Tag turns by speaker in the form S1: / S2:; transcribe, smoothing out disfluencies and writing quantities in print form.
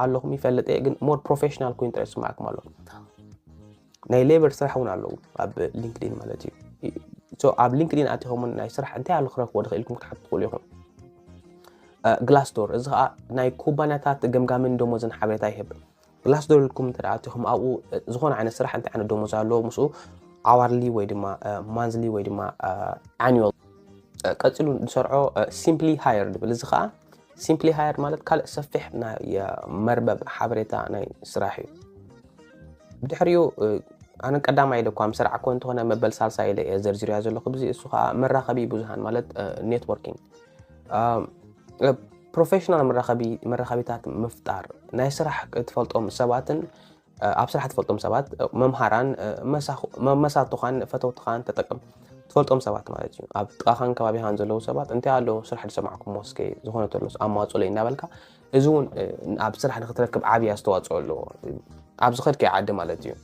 S1: ኣለኹም ይፈልጥ እየ ግን ሞር ፕሮፌሽናል ኮይን ትረስ معكم ኣሎ ናይ ሌበር ስራሕ እውን ኣለዉ ኣብ ሊንክድኢን ማለት እዩ ሶ ኣብ ሊንክድኢን ኣትኹም ናይ ስራሕ እንታይ ኣሎ ክረክቦ ድኽኢልኩም ክትሓትትሉ ኢኹም ግላስዶር እዚ ከዓ ናይ ኩባንያታት ገምጋምን ደሞዝን ሓበሬታ ይህብ ግላስዶር ልኩም ተኣትኹም ኣብኡ ዝኾነ ዓይነት ስራሕ እንታይ ዓይነት ደሞዝ ኣለዎ ምስኡ hourly ወይ ድማ monthly ወይ ድማ annual ቀጽሉ ዝሰርዖ simply hired ብል እዚ ከዓ simply hired ማለት ካልእ ሰፊሕ ናይ መርበብ ሓበሬታ ናይ ስራሕ እዩ ብድሕሪኡ ኣነ ቀዳማይ ኢለ እኳ ምስራሕ እኮ እንተኾነ መበል ሳልሳይ ኢለ ዘርዝርያ ዘለኹ ብዚ እሱ ከዓ መራኸቢ ብዙሃን ማለት ኔትወርኪንግ ፕሮፌሽናል መራኸቢታት ምፍጣር ናይ ስራሕ ትፈልጦም ሰባትን ኣብ ስራሕ ትፈልጦም ሰባት መምሃራን መሳቱኻን ፈተውትኻን ተጠቅም ትፈልጦም ሰባት ማለት እዩ ኣብ ጥቃኻን ከባቢኻን ዘለዉ ሰባት እንታይ ኣለዉ ስራሕ ዝሰማዕኩም ሞስከ ዝኾነ ተሎስ ኣማዋፅኦ ለይ እናበልካ እዚ እውን ኣብ ስራሕ ንኽትረክብ ዓብዪ ኣስተዋፅኦ ኣለዎ ኣብ ዝኸድከ ዓዲ ማለት እዩ